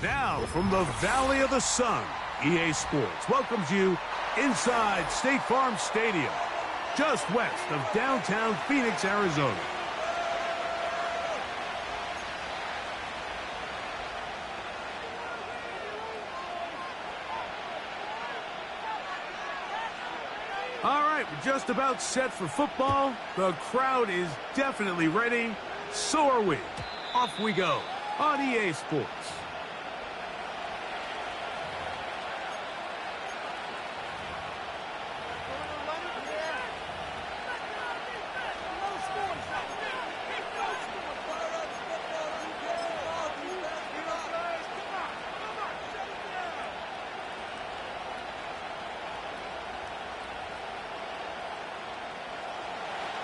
Now, from the Valley of the Sun, EA Sports welcomes you inside State Farm Stadium, just west of downtown Phoenix, Arizona. All right, we're just about set for football. The crowd is definitely ready. So are we. Off we go on EA Sports.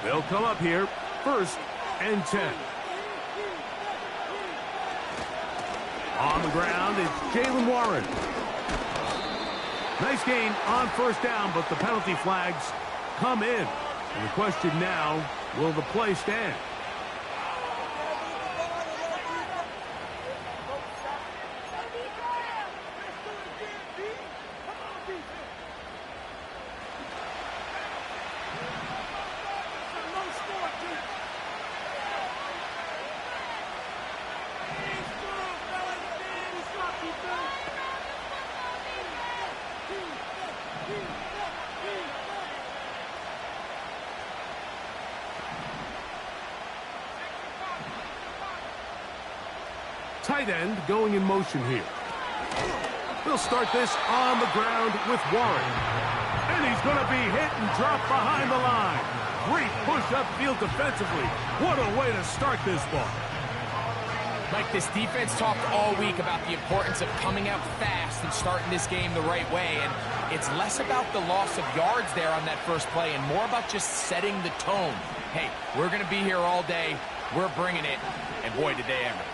They'll come up here, 1st and 10. On the ground, it's Jalen Warren. Nice gain on 1st down, but the penalty flags come in. And the question now, will the play stand? Tight end going in motion here. We'll start this on the ground with Warren. And he's going to be hit and dropped behind the line. Great push upfield defensively. What a way to start this ball. Mike, this defense talked all week about the importance of coming out fast and starting this game the right way. And it's less about the loss of yards there on that first play and more about just setting the tone. Hey, we're going to be here all day. We're bringing it. And boy, did they ever.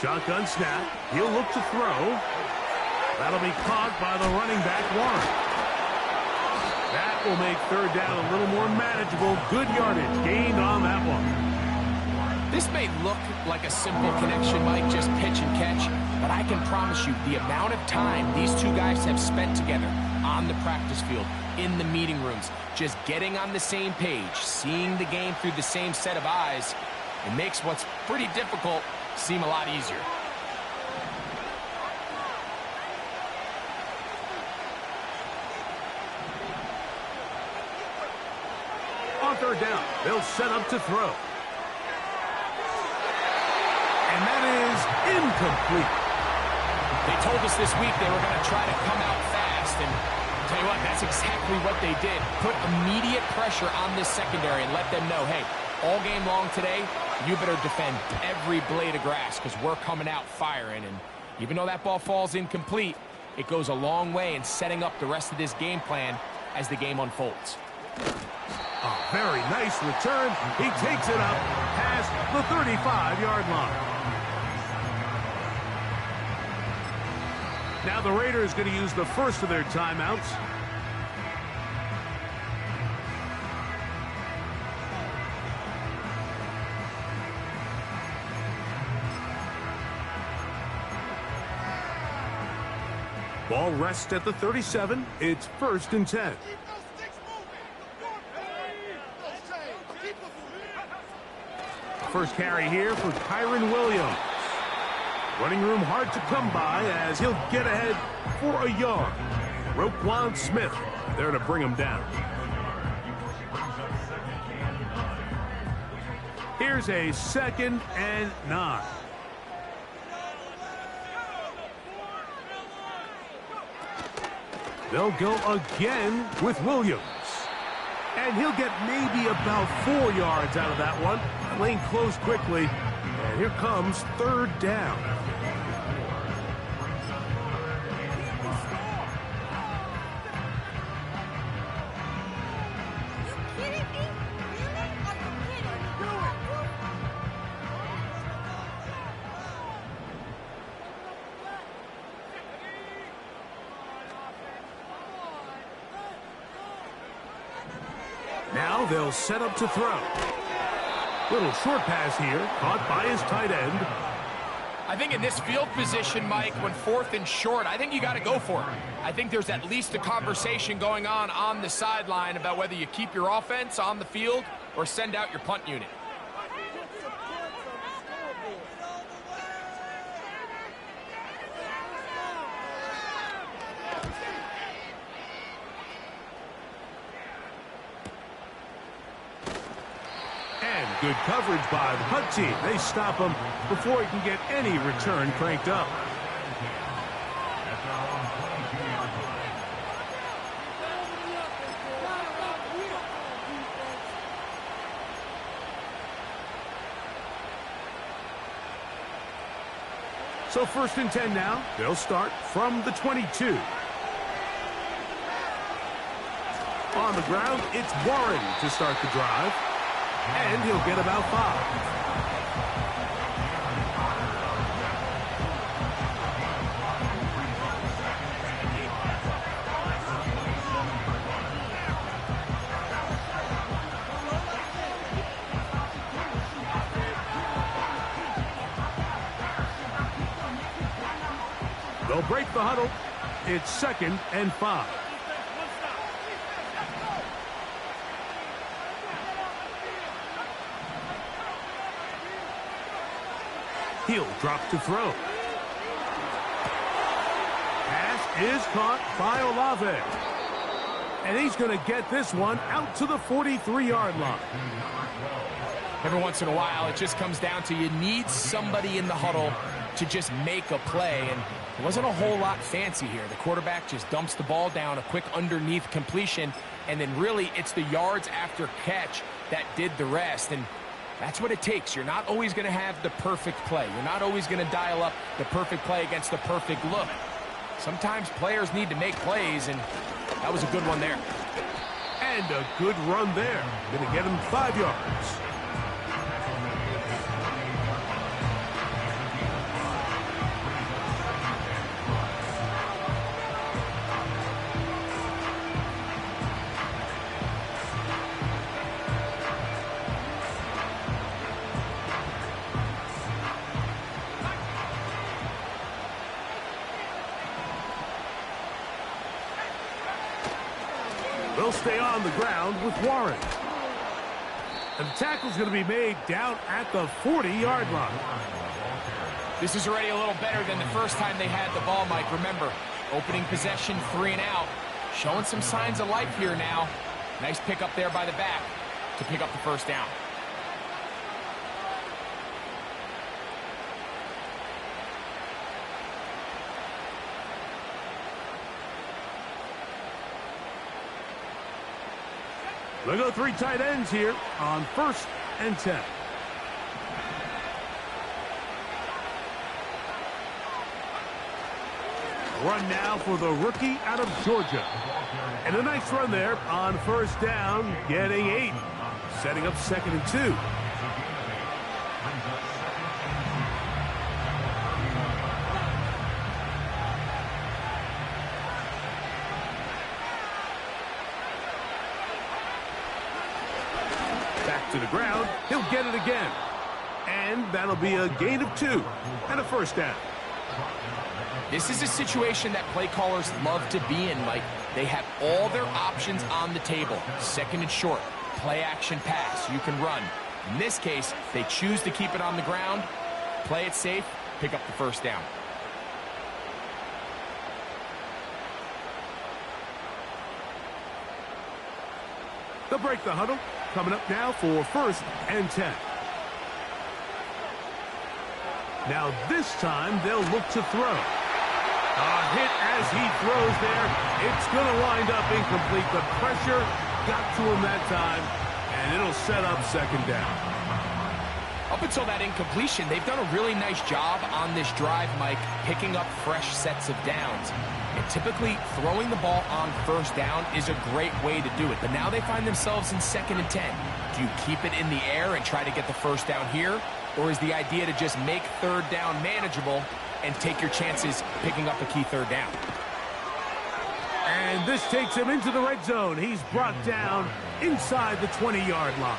Shotgun snap. He'll look to throw. That'll be caught by the running back, Warren. That will make 3rd down a little more manageable. Good yardage gained on that one. This may look like a simple connection, Mike, just pitch and catch, but I can promise you the amount of time these two guys have spent together on the practice field, in the meeting rooms, just getting on the same page, seeing the game through the same set of eyes, it makes what's pretty difficult seem a lot easier. On 3rd down, they'll set up to throw. And that is incomplete. They told us this week they were going to try to come out fast, and I'll tell you what, that's exactly what they did. Put immediate pressure on this secondary and let them know, hey, all game long today, you better defend every blade of grass because we're coming out firing. And even though that ball falls incomplete, it goes a long way in setting up the rest of this game plan as the game unfolds. A very nice return. He takes it up past the 35-yard line. Now the Raiders going to use the first of their timeouts. Ball rests at the 37. It's 1st and 10. First carry here for Kyron Williams. Running room hard to come by as he'll get ahead for a yard. Roquan Smith there to bring him down. Here's a 2nd and 9. They'll go again with Williams. And he'll get maybe about 4 yards out of that one. Lane closed quickly. And here comes 3rd down. Now they'll set up to throw. Little short pass here, caught by his tight end. I think in this field position, Mike, when 4th and short, I think you got to go for it. I think there's at least a conversation going on the sideline about whether you keep your offense on the field or send out your punt unit. Good coverage by the punt team. They stop him before he can get any return cranked up. So 1st and 10 now. They'll start from the 22. On the ground, it's Warren to start the drive. And he'll get about 5. They'll break the huddle. It's 2nd and 5. He'll drop to throw. Pass is caught by Olave. And he's going to get this one out to the 43-yard line. Every once in a while, it just comes down to you need somebody in the huddle to just make a play. And it wasn't a whole lot fancy here. The quarterback just dumps the ball down, a quick underneath completion, and then really it's the yards after catch that did the rest. And that's what it takes. You're not always going to have the perfect play. You're not always going to dial up the perfect play against the perfect look. Sometimes players need to make plays, and that was a good one there. And a good run there. Going to get him 5 yards. They'll stay on the ground with Warren. And the tackle's going to be made down at the 40-yard line. This is already a little better than the first time they had the ball, Mike. Remember, opening possession, 3 and out. Showing some signs of life here now. Nice pick up there by the back to pick up the 1st down. They'll go 3 tight ends here on 1st and 10. Run now for the rookie out of Georgia. And a nice run there on 1st down, getting 8. Setting up 2nd and 2. To the ground, he'll get it again. And that'll be a gain of 2 and a 1st down. This is a situation that play callers love to be in, Mike. They have all their options on the table. 2nd and short, play action pass, you can run. In this case, they choose to keep it on the ground, play it safe, pick up the 1st down. They'll break the huddle. Coming up now for 1st and 10. Now this time they'll look to throw. A hit as he throws there. It's going to wind up incomplete. The pressure got to him that time, and it'll set up 2nd down. Up until that incompletion, they've done a really nice job on this drive, Mike, picking up fresh sets of downs. And typically, throwing the ball on 1st down is a great way to do it. But now they find themselves in 2nd and 10. Do you keep it in the air and try to get the 1st down here? Or is the idea to just make 3rd down manageable and take your chances picking up a key 3rd down? And And this takes him into the red zone. He's brought down inside the 20-yard line.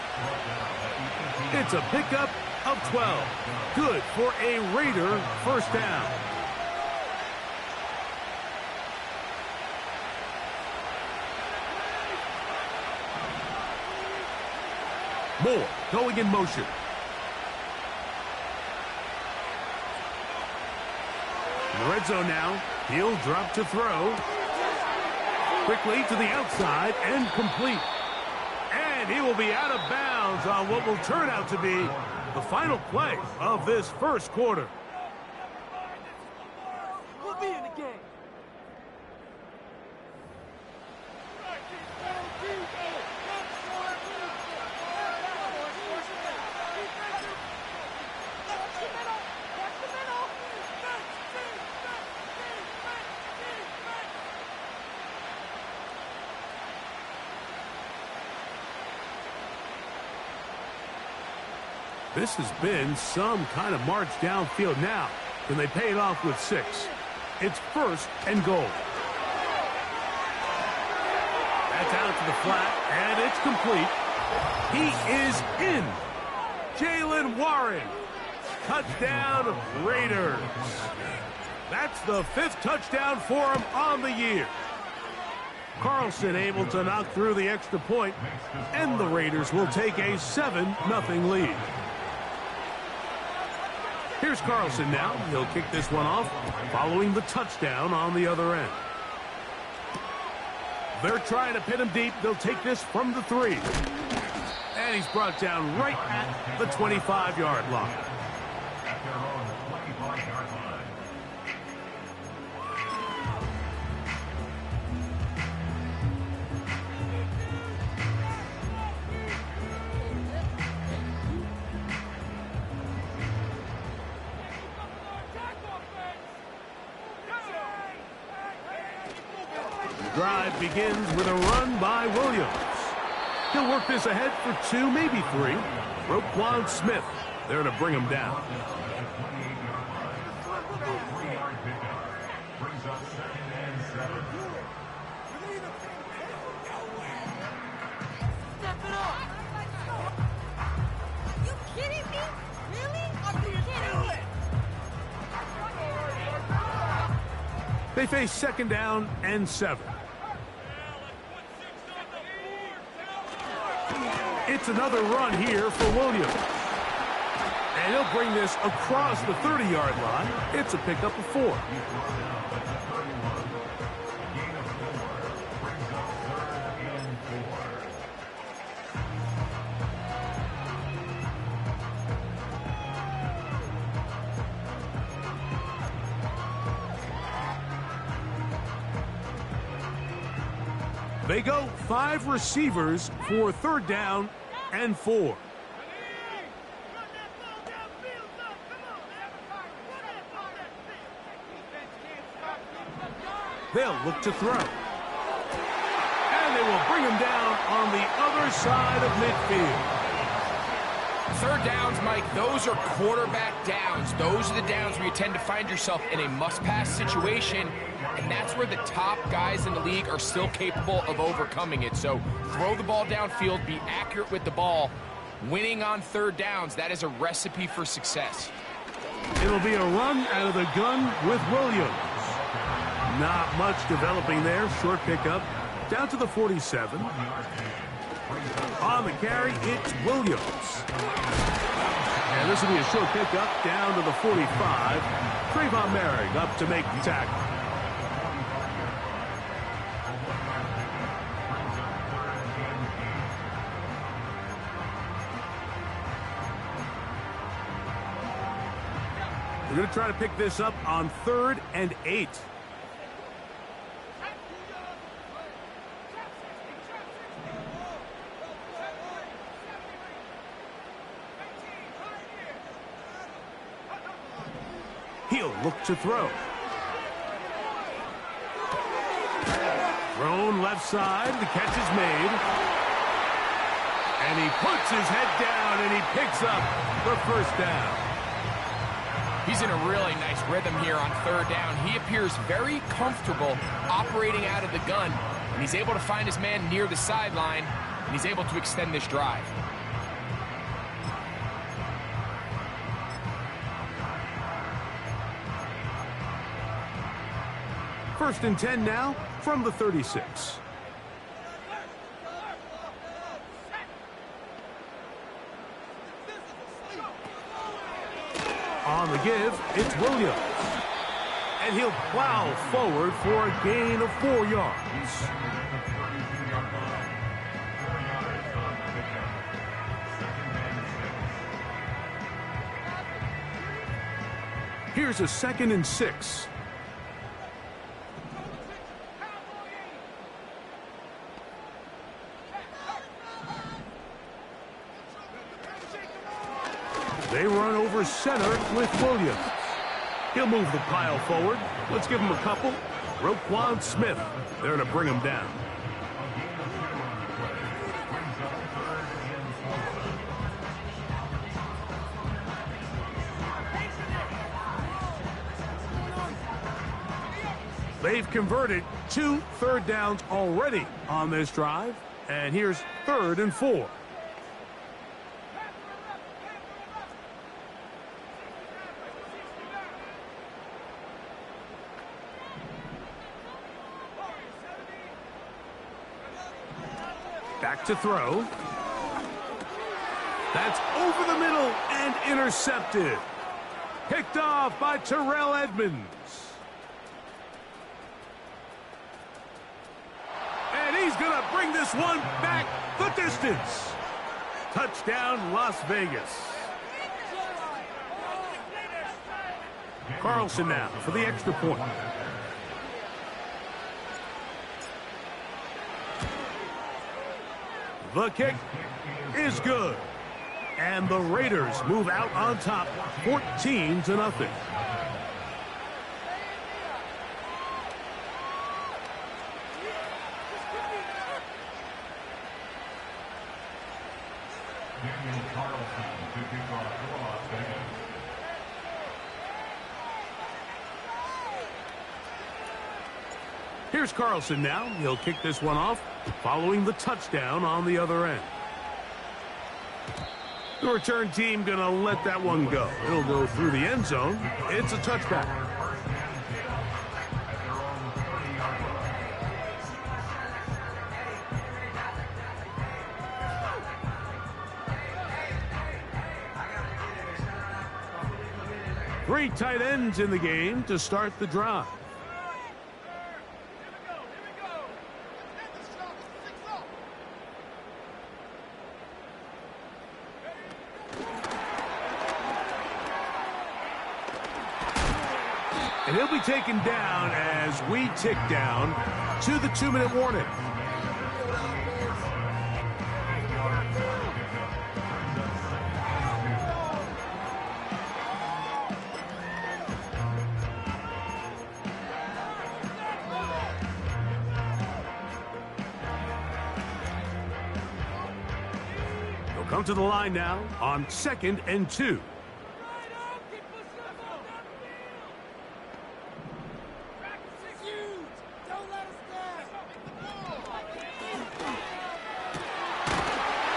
It's a pickup of 12. Good for a Raider first down. Moore going in motion. In the red zone now. He'll drop to throw. Quickly to the outside and complete. And he will be out of bounds on what will turn out to be the final play of this first quarter. We'll be in the game. This has been some kind of march downfield now. Can they pay it off with 6? It's first and goal. That's out to the flat, and it's complete. He is in. Jaylen Warren. Touchdown, Raiders. That's the 5th touchdown for him on the year. Carlson able to knock through the extra point, and the Raiders will take a 7-0 lead. Here's Carlson now. He'll kick this one off following the touchdown on the other end. They're trying to pin him deep. They'll take this from the 3. And he's brought down right at the 25-yard line. Drive begins with a run by Williams. He'll work this ahead for 2, maybe 3. Roquan Smith there to bring him down. Step it up. You kidding me? Really? Are you kidding me? They face second down and 7. It's another run here for Williams. And he'll bring this across the 30-yard line. It's a pickup of 4. They go 5 receivers for 3rd down and 4. They'll look to throw. And they will bring him down on the other side of midfield. 3rd downs, Mike, those are quarterback downs. Those are the downs where you tend to find yourself in a must-pass situation, and that's where the top guys in the league are still capable of overcoming it. So throw the ball downfield, be accurate with the ball. Winning on 3rd downs, that is a recipe for success. It'll be a run out of the gun with Williams. Not much developing there. Short pickup down to the 47. On the carry, it's Williams. And this will be a short pickup down to the 45. Trayvon Merrick up to make the tackle. We're going to try to pick this up on 3rd and 8. He'll look to throw. Thrown left side. The catch is made. And he puts his head down and he picks up the 1st down. He's in a really nice rhythm here on third down. He appears very comfortable operating out of the gun, and he's able to find his man near the sideline, and he's able to extend this drive. First and 10 now from the 36. On the give, it's Williams. And he'll plow forward for a gain of 4 yards. Here's a 2nd and 6. They run over center with Williams. He'll move the pile forward. Let's give him a couple. Roquan Smith there to bring him down. They've converted 2 third downs already on this drive. And here's 3rd and 4. Back to throw. That's over the middle and intercepted. Picked off by Terrell Edmonds. And he's going to bring this one back the distance. Touchdown, Las Vegas. Carlson now for the extra point. The kick is good. And the Raiders move out on top 14-0. Here's Carlson now. He'll kick this one off, following the touchdown on the other end. The return team going to let that one go. It'll go through the end zone. It's a touchback. Three tight ends in the game to start the drive. And he'll be taken down as we tick down to the 2-minute warning. He'll come to the line now on 2nd and 2.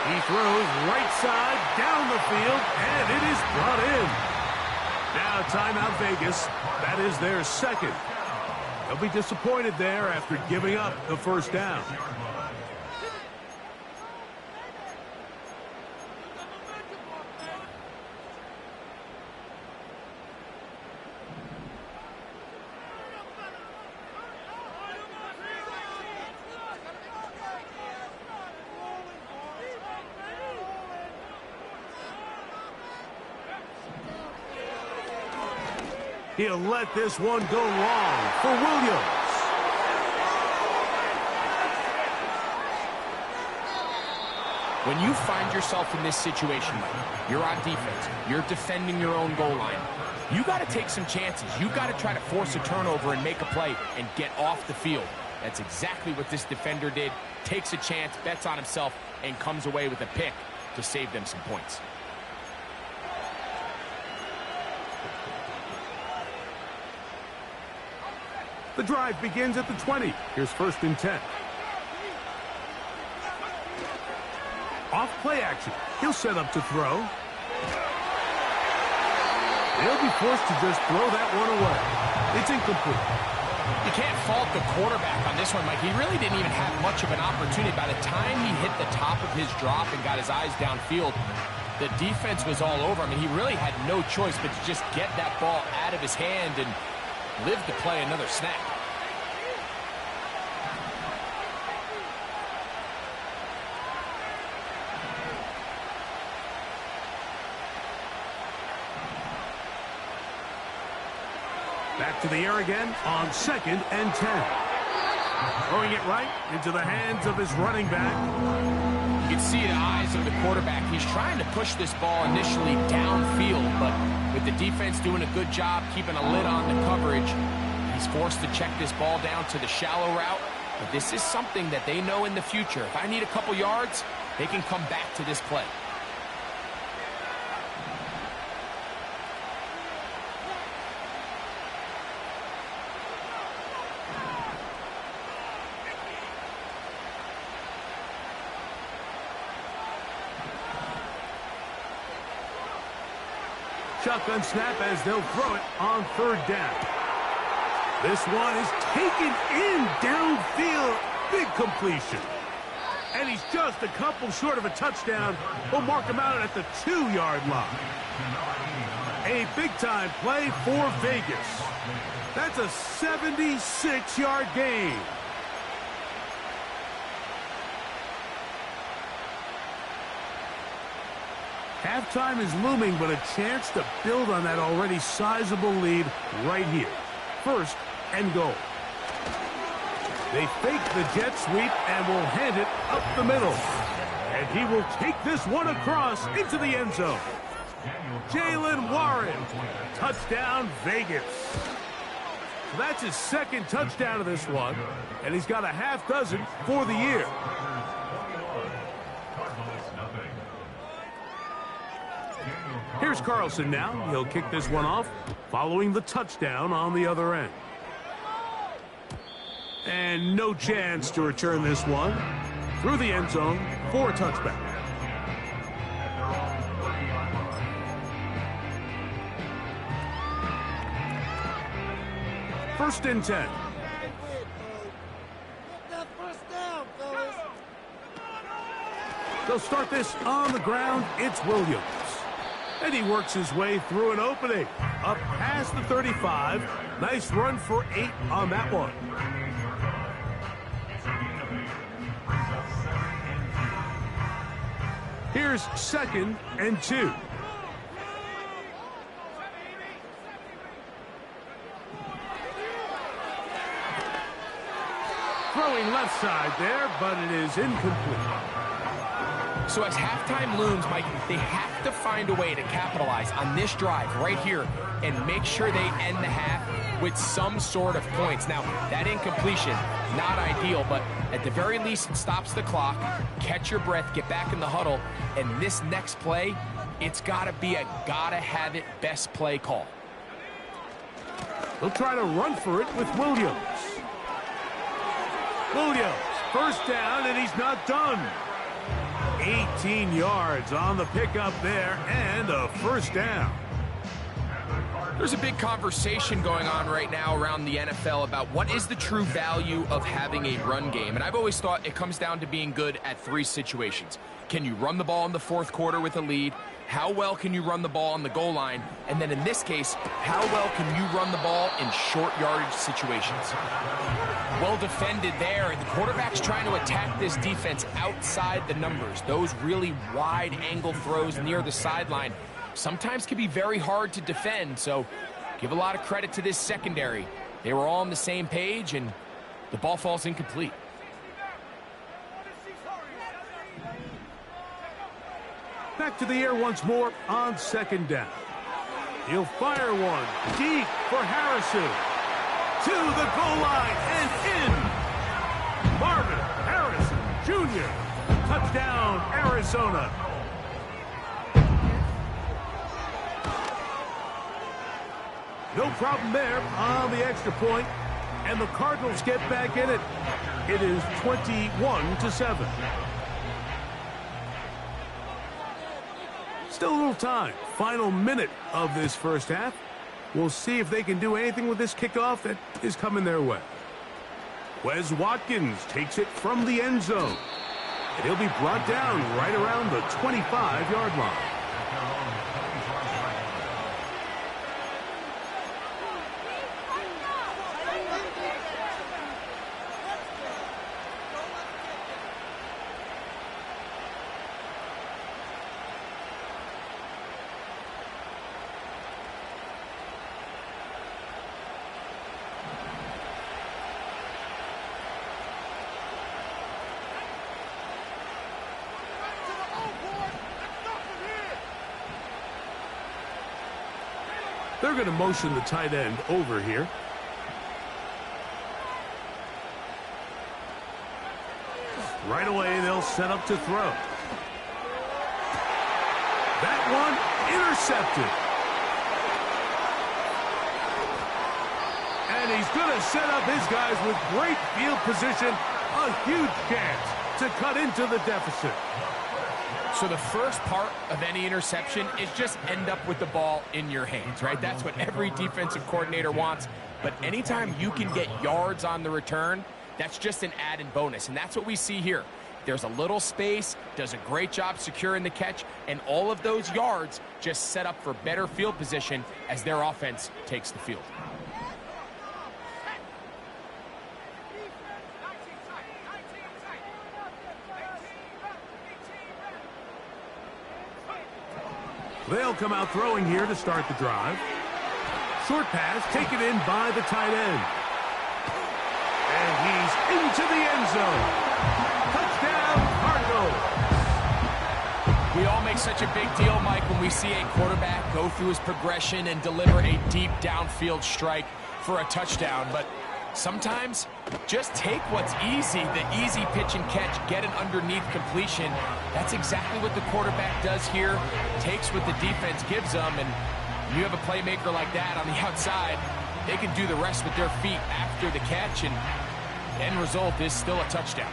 He throws right side down the field, and it is brought in. Now timeout Vegas. That is their 2nd. They'll be disappointed there after giving up the first down. He'll let this one go long for Williams. When you find yourself in this situation, you're on defense, you're defending your own goal line, you got to take some chances. You got to try to force a turnover and make a play and get off the field. That's exactly what this defender did. Takes a chance, bets on himself, and comes away with a pick to save them some points. The drive begins at the 20. Here's 1st and 10. Off play action. He'll set up to throw. They'll be forced to just throw that one away. It's incomplete. You can't fault the quarterback on this one, Mike. He really didn't even have much of an opportunity. By the time he hit the top of his drop and got his eyes downfield, the defense was all over. I mean, he really had no choice but to just get that ball out of his hand and live to play another snap. Back to the air again on 2nd and 10. Throwing it right into the hands of his running back. You can see the eyes of the quarterback. He's trying to push this ball initially downfield, but with the defense doing a good job keeping a lid on the coverage, he's forced to check this ball down to the shallow route. But this is something that they know in the future. If I need a couple yards, they can come back to this play. Shotgun snap as they'll throw it on 3rd down. This one is taken in downfield. Big completion. And he's just a couple short of a touchdown. We'll mark him out at the 2-yard line. A big-time play for Vegas. That's a 76-yard gain. Halftime is looming, but a chance to build on that already sizable lead right here. 1st and goal. They fake the jet sweep and will hand it up the middle. And he will take this one across into the end zone. Jaylen Warren. Touchdown, Vegas. So that's his 2nd touchdown of this one, and he's got a half dozen for the year. Here's Carlson now. He'll kick this one off, following the touchdown on the other end. And no chance to return this one through the end zone for a touchback. First and 10. Get that 1st down, fellas. They'll start this on the ground. It's Williams. And he works his way through an opening. Up past the 35. Nice run for 8 on that one. Here's 2nd and 2. Throwing left side there, but it is incomplete. So as halftime looms, Mike, they have to find a way to capitalize on this drive right here and make sure they end the half with some sort of points. Now, that incompletion, not ideal, but at the very least, it stops the clock. Catch your breath, get back in the huddle, and this next play, it's got to be a gotta-have-it best play call. They'll try to run for it with Williams. Williams, 1st down, and he's not done. 18 yards on the pickup there, and a 1st down. There's a big conversation going on right now around the NFL about what is the true value of having a run game. And I've always thought it comes down to being good at 3 situations. Can you run the ball in the 4th quarter with a lead? How well can you run the ball on the goal line? And then in this case, how well can you run the ball in short yardage situations? Well defended there, and the quarterback's trying to attack this defense outside the numbers. Those really wide angle throws near the sideline sometimes can be very hard to defend, so give a lot of credit to this secondary. They were all on the same page, and the ball falls incomplete. Back to the air once more on 2nd down. He'll fire one deep for Harrison. To the goal line and in. Marvin Harrison Jr. Touchdown, Arizona. No problem there on the extra point. And the Cardinals get back in it. It is 21-7. Still a little time. Final minute of this first half. We'll see if they can do anything with this kickoff that is coming their way. Wes Watkins takes it from the end zone. And he'll be brought down right around the 25-yard line. They're going to motion the tight end over here. Right away, they'll set up to throw. That one intercepted. And he's going to set up his guys with great field position. A huge chance to cut into the deficit. So the first part of any interception is just end up with the ball in your hands, right? That's what every defensive coordinator wants. But anytime you can get yards on the return, that's just an added bonus. And that's what we see here. There's a little space, does a great job securing the catch, and all of those yards just set up for better field position as their offense takes the field. They'll come out throwing here to start the drive. Short pass taken in by the tight end. And he's into the end zone. Touchdown, Cardinals. We all make such a big deal, Mike, when we see a quarterback go through his progression and deliver a deep downfield strike for a touchdown. But sometimes just take what's easy, the easy pitch and catch, get an underneath completion. That's exactly what the quarterback does here. Takes what the defense gives them, and you have a playmaker like that on the outside, they can do the rest with their feet after the catch, and the end result is still a touchdown.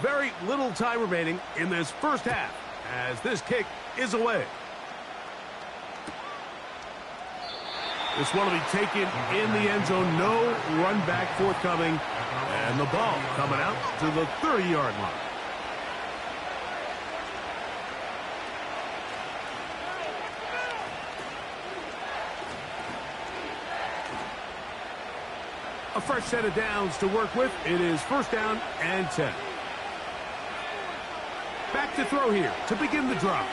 Very little time remaining in this first half as this kick is away. This one will be taken in the end zone. No run back forthcoming. And the ball coming out to the 30-yard line. A fresh set of downs to work with. It is first down and 10. Back to throw here to begin the drive.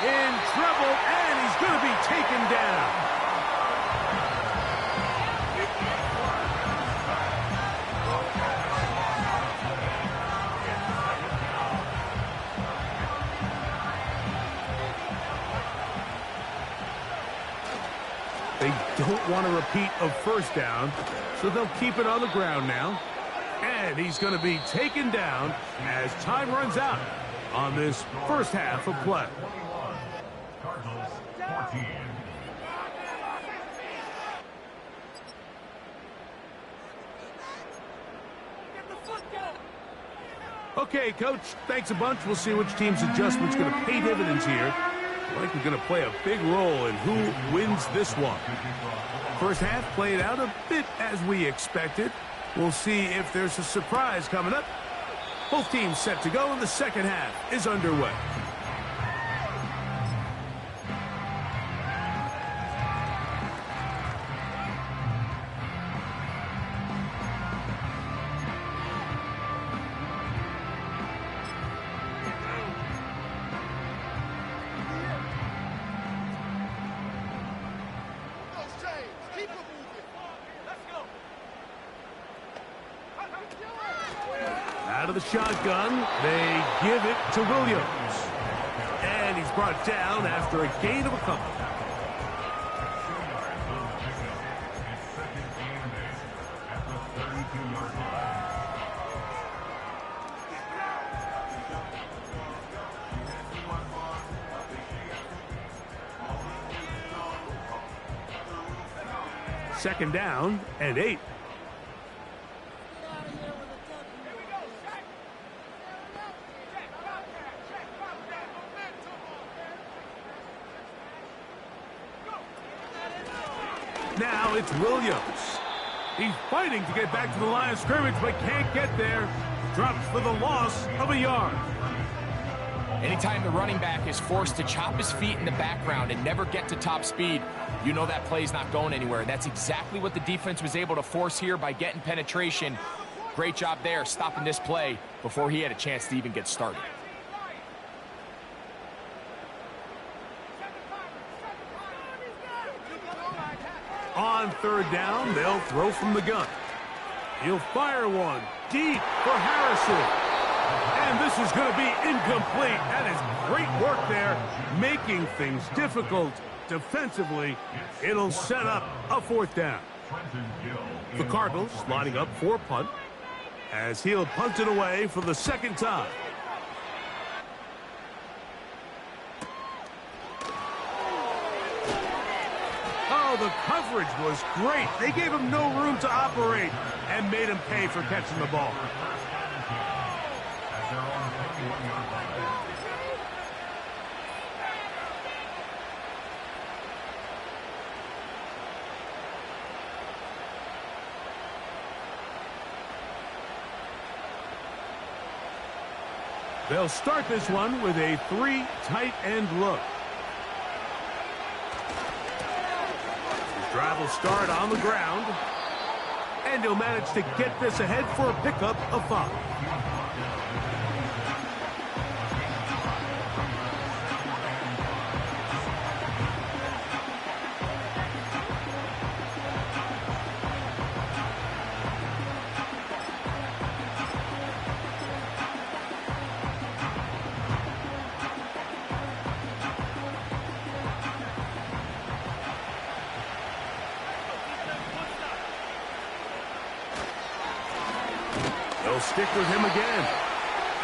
In trouble, and he's going to be taken down. They don't want to repeat a first down, so they'll keep it on the ground now. And he's going to be taken down as time runs out on this first half of play. Okay, Coach, thanks a bunch. We'll see which team's adjustment's going to pay dividends here. I think we're going to play a big role in who wins this one. First half played out a bit as we expected. We'll see if there's a surprise coming up. Both teams set to go, and the second half is underway. Out of the shotgun, they give it to Williams. And he's brought down after a gain of a couple. Second down and 8. Now it's Williams. He's fighting to get back to the line of scrimmage, but can't get there. Drops for the loss of a yard. Anytime the running back is forced to chop his feet in the background and never get to top speed, you know that play's not going anywhere. That's exactly what the defense was able to force here by getting penetration. Great job there, stopping this play before he had a chance to even get started. On third down, they'll throw from the gun. He'll fire one deep for Harrison. And this is going to be incomplete. That is great work there, making things difficult defensively. It'll set up a fourth down. The Cardinals lining up for a punt as he'll punt it away for the second time. Oh, the coverage was great. They gave him no room to operate and made him pay for catching the ball. They'll start this one with a 3 tight end look. His drive will start on the ground. And he'll manage to get this ahead for a pickup of 5. Stick with him again.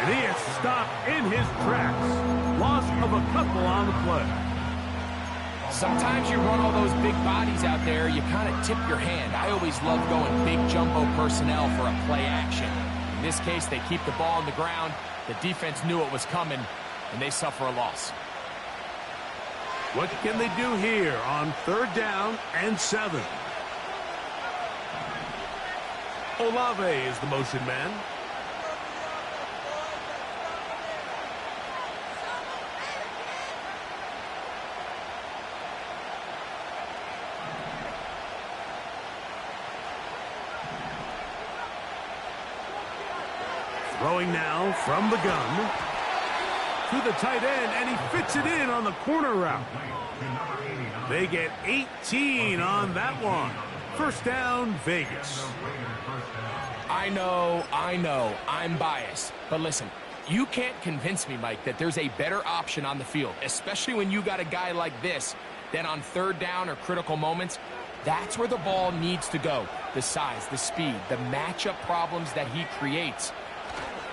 And he is stopped in his tracks. Loss of a couple on the play. Sometimes you run all those big bodies out there, you kind of tip your hand. I always love going big jumbo personnel for a play action. In this case, they keep the ball on the ground. The defense knew it was coming, and they suffer a loss. What can they do here on third down and 7? Olave is the motion man. Throwing now from the gun to the tight end, and he fits it in on the corner route. They get 18 on that one. First down, Vegas. I know, I'm biased. But listen, you can't convince me, Mike, that there's a better option on the field, especially when you got a guy like this, than on third down or critical moments. That's where the ball needs to go. The size, the speed, the matchup problems that he creates.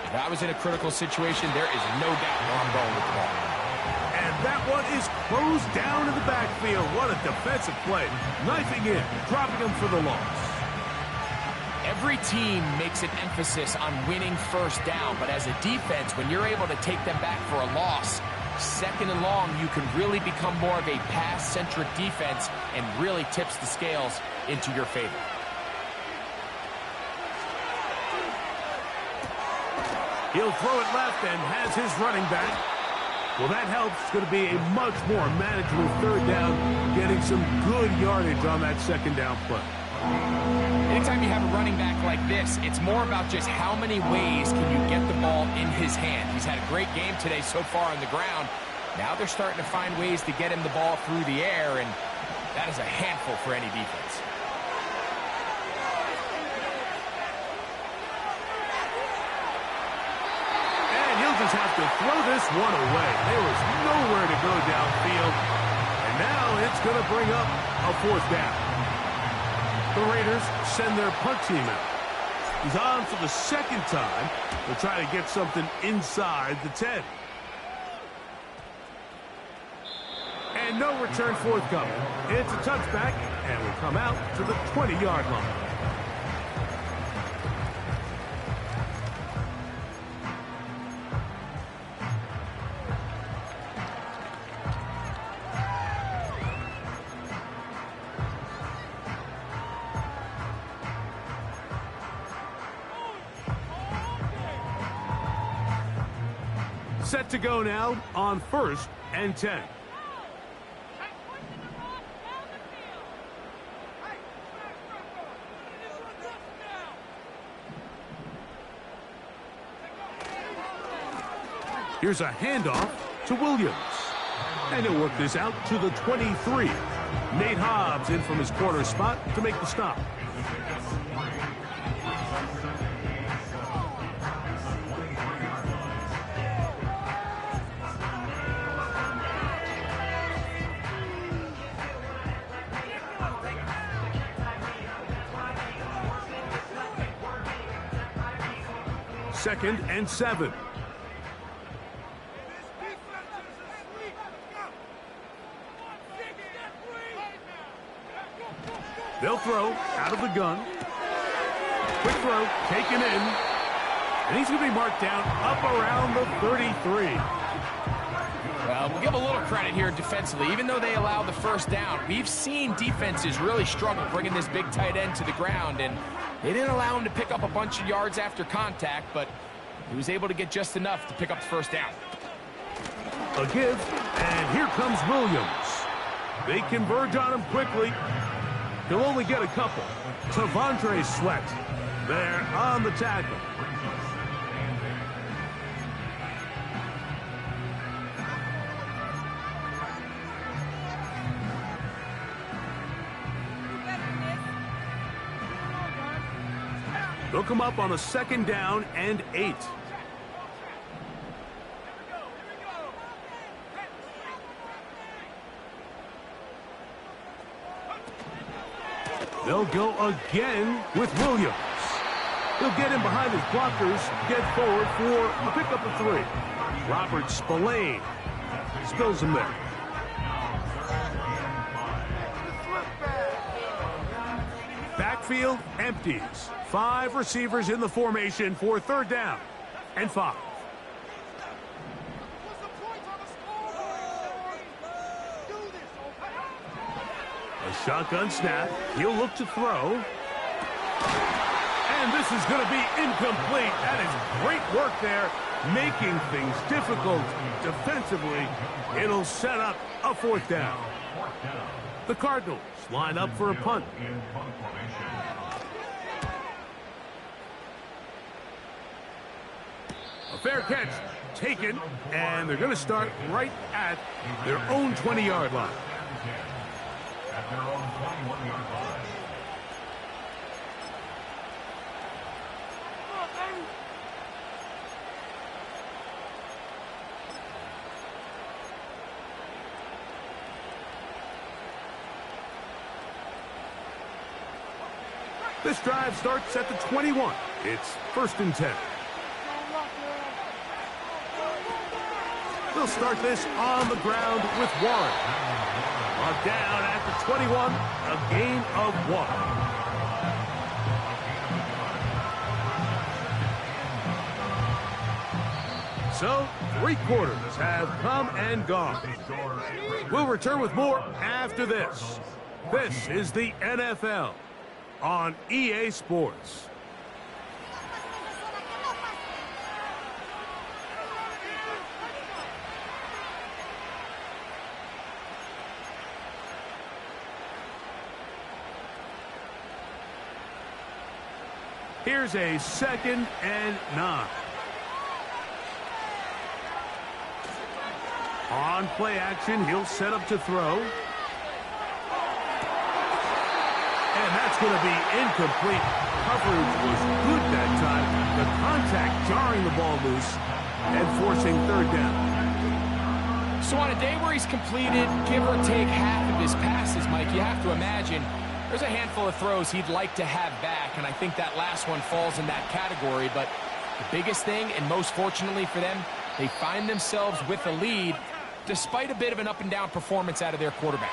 If I was in a critical situation, there is no doubt where I'm going with the ball. And that one is closed down in the backfield. What a defensive play. Knifing in, dropping him for the loss. Every team makes an emphasis on winning first down, but as a defense, when you're able to take them back for a loss, second and long, you can really become more of a pass-centric defense and really tips the scales into your favor. He'll throw it left and has his running back. Well, that helps. It's going to be a much more manageable third down, getting some good yardage on that second down play. Anytime you have a running back like this, it's more about just how many ways can you get the ball in his hand. He's had a great game today so far on the ground. Now they're starting to find ways to get him the ball through the air, and that is a handful for any defense. Just have to throw this one away. There was nowhere to go downfield. And now it's going to bring up a fourth down. The Raiders send their punt team out. He's on for the second time. They'll try to get something inside the 10. And no return forthcoming. It's a touchback, and will come out to the 20-yard line. Set to go now on 1st and 10. Here's a handoff to Williams. And he'll work this out to the 23. Nate Hobbs in from his corner spot to make the stop. Second and 7. They'll throw out of the gun. Quick throw, taken in. And he's going to be marked down up around the 33. Well, we'll give a little credit here defensively. Even though they allowed the first down, we've seen defenses really struggle bringing this big tight end to the ground, and they didn't allow him to pick up a bunch of yards after contact, but he was able to get just enough to pick up the first down. A give, and here comes Williams. They converge on him quickly. He'll only get a couple. Tavondre Sweat there on the tackle. They'll come up on a 2nd down and 8. They'll go again with Williams. He'll get in behind his blockers, get forward for a pickup of 3. Robert Spillane spills him there. Backfield empties. 5 receivers in the formation for 3rd down and 5. A shotgun snap. He'll look to throw. And this is going to be incomplete. That is great work there, making things difficult defensively. It'll set up a 4th down. The Cardinals line up for a punt. A fair catch taken, and they're going to start right at their own 20-yard line. This drive starts at the 21. It's 1st and 10. They'll start this on the ground with Warren. Marked down at the 21, a gain of 1. So, 3 quarters have come and gone. We'll return with more after this. This is the NFL on EA Sports. Here's a 2nd and 9. On play action, he'll set up to throw. And that's going to be incomplete. Coverage was good that time. The contact jarring the ball loose and forcing 3rd down. So on a day where he's completed, give or take half of his passes, Mike, you have to imagine There's a handful of throws he'd like to have back, and I think that last one falls in that category. But the biggest thing, and most fortunately for them, they find themselves with a lead despite a bit of an up-and-down performance out of their quarterback.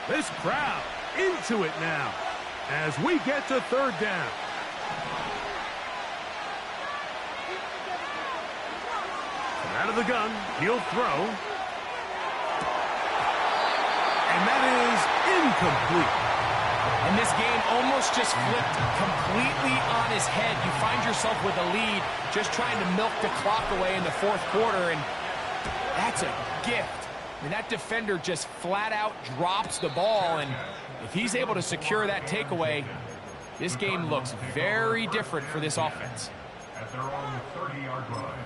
This crowd into it now as we get to third down. Out of the gun, he'll throw. And that is incomplete. And this game almost just flipped completely on his head. You find yourself with a lead, just trying to milk the clock away in the fourth quarter, and that's a gift. I mean, that defender just flat out drops the ball, and if he's able to secure that takeaway, this game looks very different for this offense. At their own 30-yard line.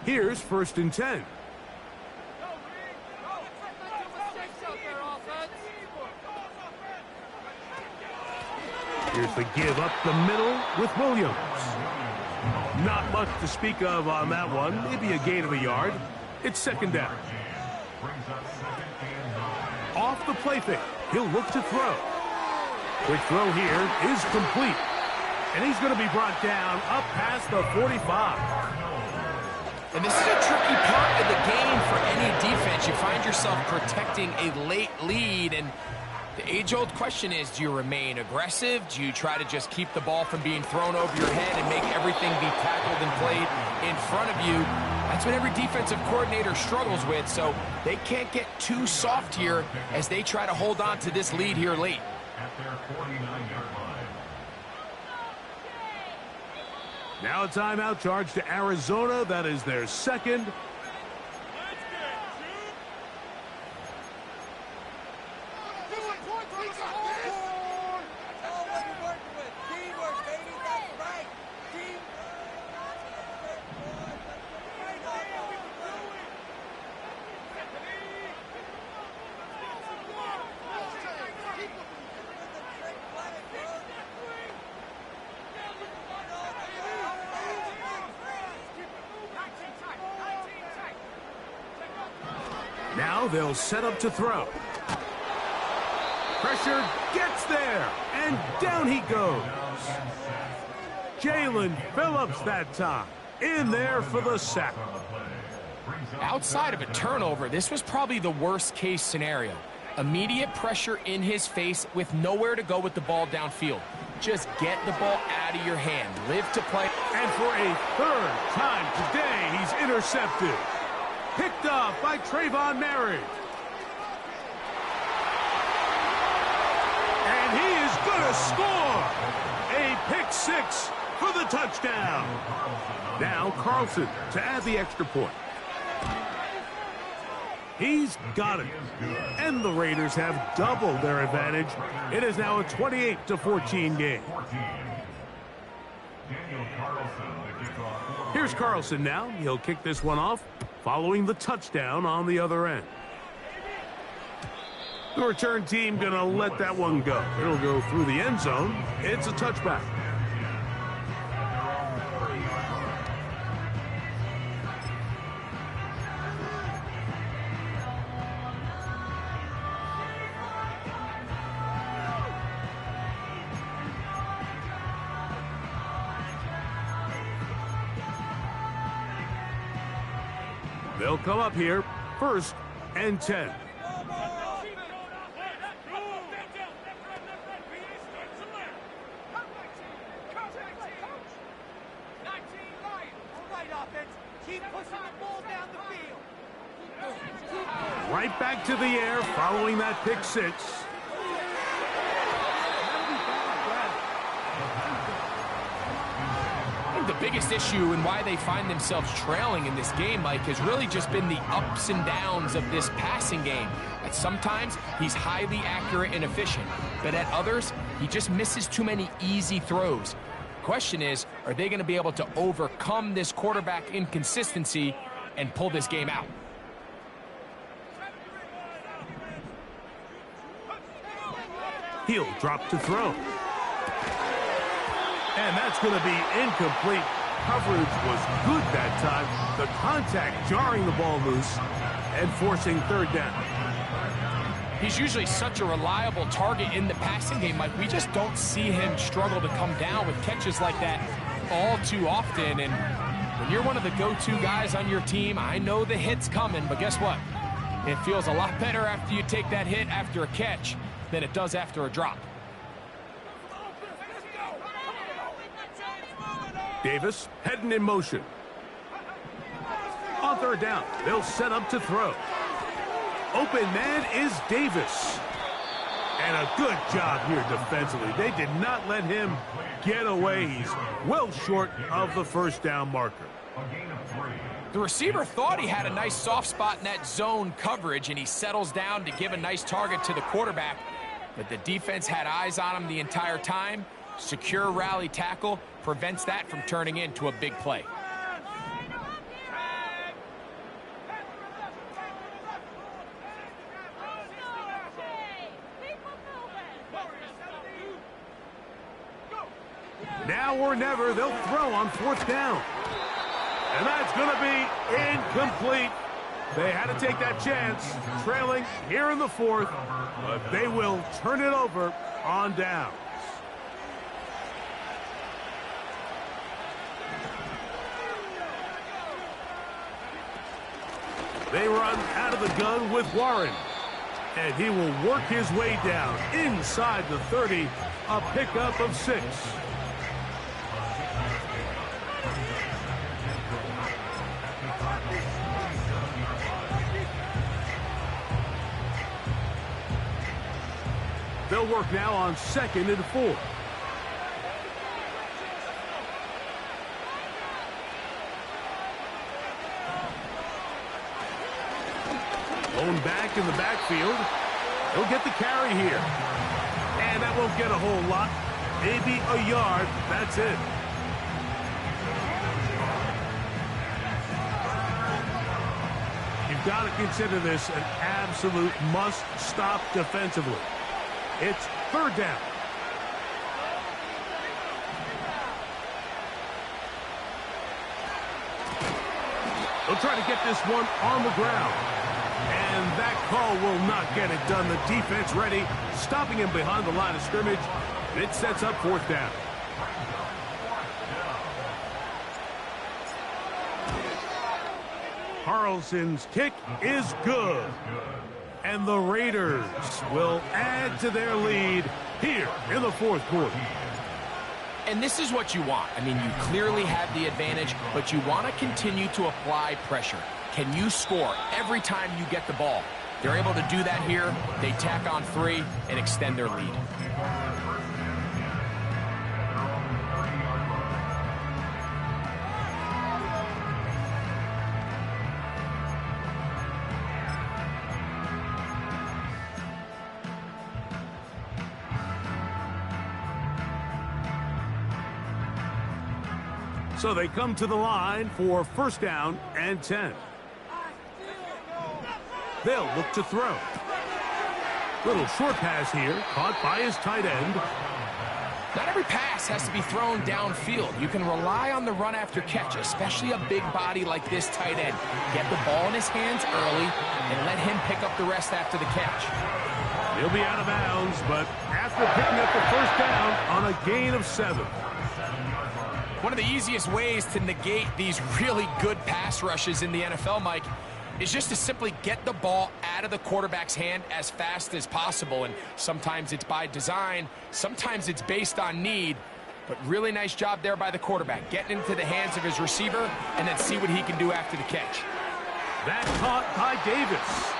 Here's 1st and 10. Here's the give up the middle with Williams. Not much to speak of on that one. Maybe a gain of a yard. It's 2nd down. Off the play fake. He'll look to throw. Quick throw here is complete. And he's going to be brought down up past the 45. And this is a tricky part of the game for any defense. You find yourself protecting a late lead, and the age-old question is, do you remain aggressive? Do you try to just keep the ball from being thrown over your head and make everything be tackled and played in front of you? That's what every defensive coordinator struggles with, so they can't get too soft here as they try to hold on to this lead here late. At their 49-yard line. Now a timeout charge to Arizona. That is their 2nd. Now they'll set up to throw. Pressure gets there, and down he goes. Jalen Phillips that time, in there for the sack. Outside of a turnover, this was probably the worst-case scenario. Immediate pressure in his face with nowhere to go with the ball downfield. Just get the ball out of your hand. Live to play. And for a 3rd time today, he's intercepted. Picked up by Trayvon Merritt. And he is going to score. A pick 6 for the touchdown. Now Carlson to add the extra point. He's got it. And the Raiders have doubled their advantage. It is now a 28-14 game. Here's Carlson now. He'll kick this one off, following the touchdown on the other end. The return team going to let that one go. It'll go through the end zone. It's a touchback. They'll come up here, 1st and 10. Right back to the air following that pick 6. The biggest issue and why they find themselves trailing in this game, Mike, has really just been the ups and downs of this passing game. At sometimes, he's highly accurate and efficient, but at others, he just misses too many easy throws. Question is, are they going to be able to overcome this quarterback inconsistency and pull this game out? He'll drop to throw. And that's going to be incomplete. Coverage was good that time. The contact jarring the ball loose and forcing third down. He's usually such a reliable target in the passing game, Mike. We just don't see him struggle to come down with catches like that all too often. And when you're one of the go-to guys on your team, I know the hit's coming, but guess what? It feels a lot better after you take that hit after a catch than it does after a drop. Davis heading in motion. On third down, they'll set up to throw. Open man is Davis. And a good job here defensively. They did not let him get away. He's well short of the first down marker. The receiver thought he had a nice soft spot in that zone coverage, and he settles down to give a nice target to the quarterback. But the defense had eyes on him the entire time. Secure rally tackle prevents that from turning into a big play. Now or never, they'll throw on fourth down. And that's going to be incomplete. They had to take that chance, trailing here in the fourth, but they will turn it over on down. They run out of the gun with Warren. And he will work his way down inside the 30, a pickup of 6. They'll work now on 2nd and 4. Lone back in the backfield. He'll get the carry here. And that won't get a whole lot. Maybe a yard. That's it. You've got to consider this an absolute must-stop defensively. It's third down. They'll try to get this one on the ground. And that call will not get it done. The defense ready, stopping him behind the line of scrimmage. And it sets up fourth down. Carlson's kick is good. And the Raiders will add to their lead here in the fourth quarter. And this is what you want. I mean, you clearly have the advantage, but you want to continue to apply pressure. Can you score every time you get the ball? They're able to do that here. They tack on 3 and extend their lead. So they come to the line for first down and 10. They'll look to throw. Little short pass here, caught by his tight end. Not every pass has to be thrown downfield. You can rely on the run after catch, especially a big body like this tight end. Get the ball in his hands early and let him pick up the rest after the catch. He'll be out of bounds, but after picking up the first down on a gain of 7. One of the easiest ways to negate these really good pass rushes in the NFL, Mike, is just to simply get the ball out of the quarterback's hand as fast as possible. And sometimes it's by design, sometimes it's based on need. But really nice job there by the quarterback, getting into the hands of his receiver and then see what he can do after the catch. That caught by Davis.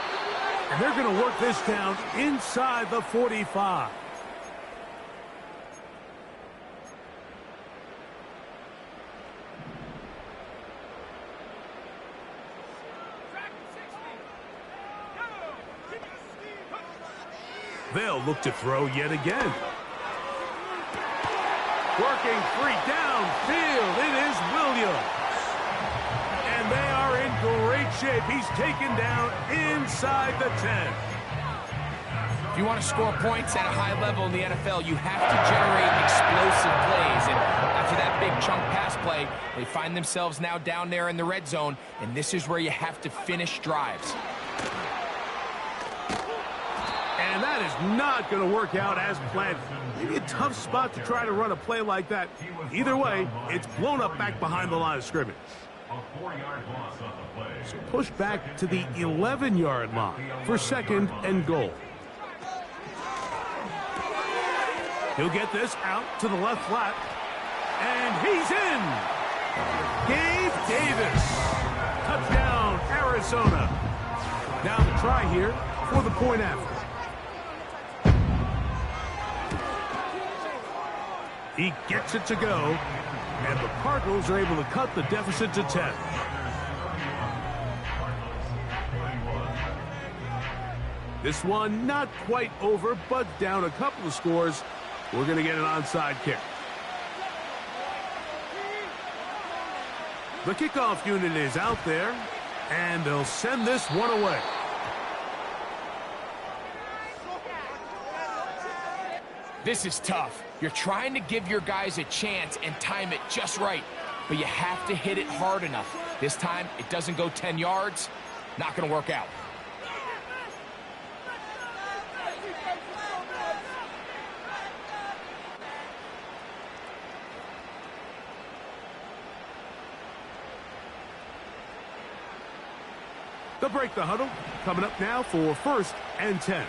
And they're going to work this down inside the 45. They'll look to throw yet again. Working free downfield. It is Williams. And they are in great shape. He's taken down inside the 10. If you want to score points at a high level in the NFL, you have to generate explosive plays. And after that big chunk pass play, they find themselves now down there in the red zone, and this is where you have to finish drives. And that is not going to work out as planned. Maybe a tough spot to try to run a play like that. Either way, it's blown up back behind the line of scrimmage. A 4-yard loss on the play. So push back to the 11-yard line for 2nd and goal. He'll get this out to the left flat. And he's in! Gabe Davis. Touchdown, Arizona. Now the try here for the point after. He gets it to go, and the Cardinals are able to cut the deficit to 10. This one not quite over, but down a couple of scores. We're going to get an onside kick. The kickoff unit is out there, and they'll send this one away. This is tough. You're trying to give your guys a chance and time it just right, but you have to hit it hard enough. This time, it doesn't go 10 yards. Not going to work out. They'll break the huddle. Coming up now for 1st and 10.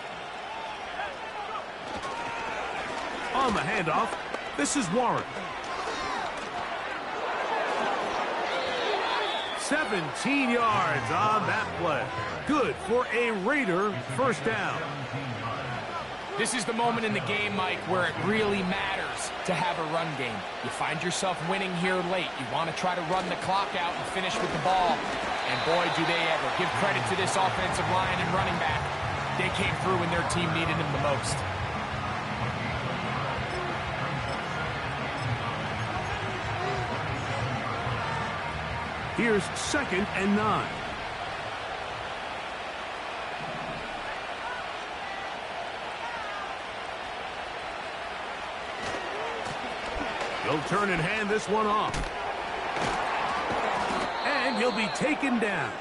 On the handoff, this is Warren. 17 yards on that play. Good for a Raider first down. This is the moment in the game, Mike, where it really matters to have a run game. You find yourself winning here late. You want to try to run the clock out and finish with the ball. And boy, do they ever. Give credit to this offensive line and running back. They came through when their team needed them the most. Here's 2nd and 9. He'll turn and hand this one off. And he'll be taken down.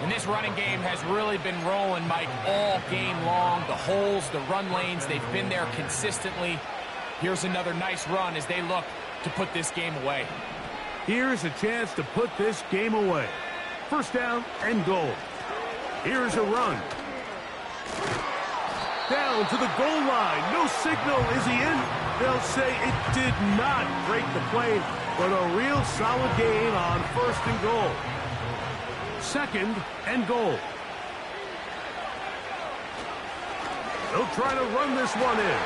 And this running game has really been rolling, Mike, all game long. The holes, the run lanes, they've been there consistently. Here's another nice run as they look to put this game away. Here's a chance to put this game away. First down and goal. Here's a run. Down to the goal line. No signal. Is he in? They'll say it did not break the play, but a real solid gain on 1st and goal. 2nd and goal. They'll try to run this one in.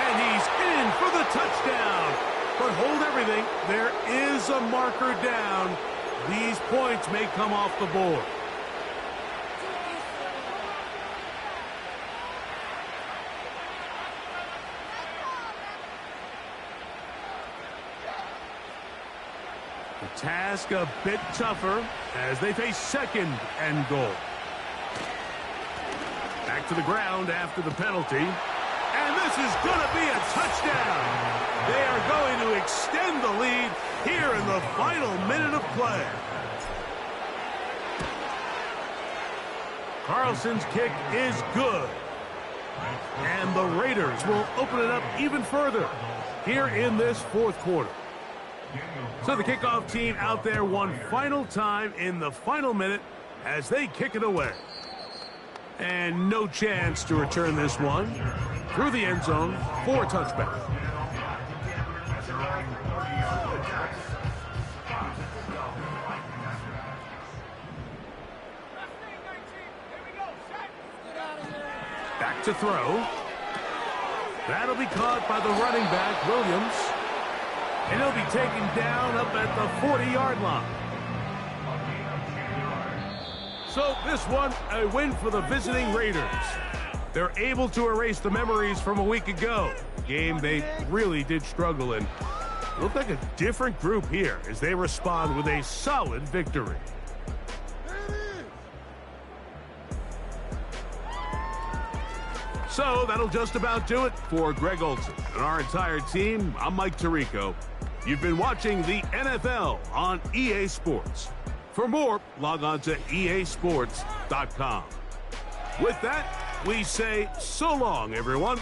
And he's in for the touchdown. But hold everything. There is a marker down. These points may come off the board. The task a bit tougher as they face 2nd and goal. Back to the ground after the penalty. And this is going to be a touchdown. They are going to extend the lead here in the final minute of play. Carlson's kick is good. And the Raiders will open it up even further here in this 4th quarter. So the kickoff team out there one final time in the final minute as they kick it away. And no chance to return this one through the end zone for a touchback. Back to throw. That'll be caught by the running back, Williams. And he'll be taken down up at the 40-yard line. So this one, a win for the visiting Raiders. They're able to erase the memories from a week ago. A game they really did struggle in. Look like a different group here as they respond with a solid victory. So that'll just about do it for Greg Olson and our entire team. I'm Mike Tirico. You've been watching the NFL on EA Sports. For more, log on to easports.com. With that, we say so long, everyone.